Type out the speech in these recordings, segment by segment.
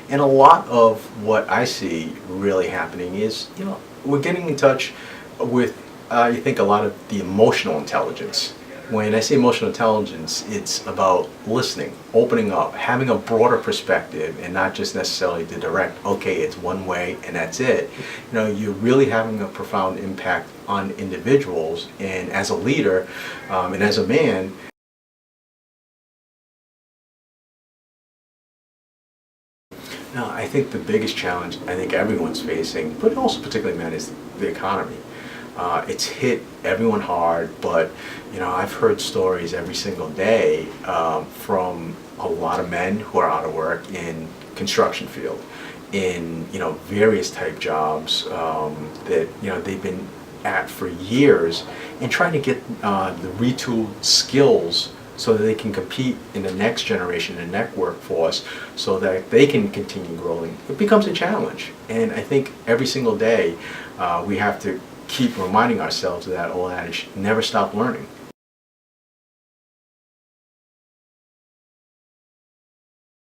And a lot of what I see really happening is, we're getting in touch with, I think, a lot of the emotional intelligence. When I say emotional intelligence, it's about listening, opening up, having a broader perspective, and not just necessarily the direct, okay, it's one way and that's it. You're really having a profound impact on individuals, and as a leader, and as a man. Now, I think the biggest challenge I think everyone's facing, but also particularly men, is the economy. It's hit everyone hard, but I've heard stories every single day from a lot of men who are out of work in construction field, in various type jobs that they've been at for years, and trying to get the retooled skills so that they can compete in the next generation, the next workforce, so that they can continue growing. It becomes a challenge, and I think every single day we have to keep reminding ourselves of that old adage, never stop learning.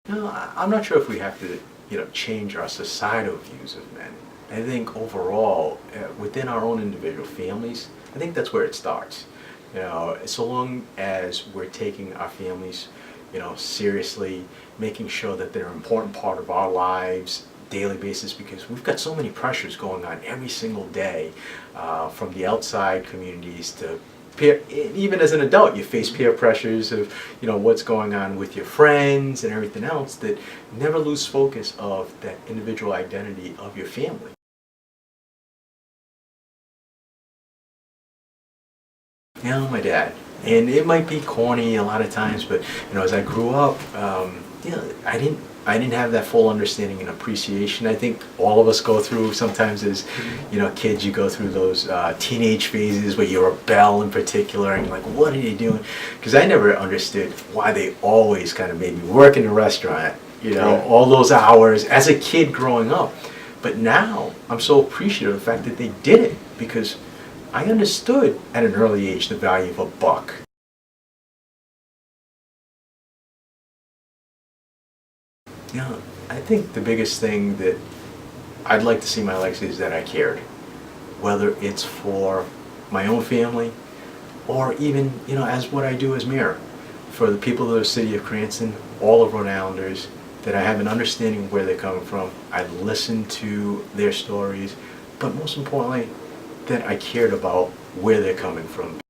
I'm not sure if we have to, change our societal views of men. I think overall, within our own individual families, I think that's where it starts. So long as we're taking our families, seriously, making sure that they're an important part of our lives, daily basis, because we've got so many pressures going on every single day, from the outside communities to peer. Even as an adult, you face peer pressures of what's going on with your friends and everything else, that never lose focus of that individual identity of your family. My dad. And it might be corny a lot of times, but as I grew up, I didn't have that full understanding and appreciation. I think all of us go through sometimes as kids. You go through those teenage phases where you rebel in particular, and you're like, what are you doing? Because I never understood why they always kind of made me work in a restaurant, Right. all those hours as a kid growing up. But now I'm so appreciative of the fact that they did it, because I understood at an early age the value of a buck. I think the biggest thing that I'd like to see my legacy is that I cared. Whether it's for my own family, or even, as what I do as mayor, for the people of the city of Cranston, all of Rhode Islanders, that I have an understanding of where they're coming from. I listen to their stories, but most importantly, that I cared about where they're coming from.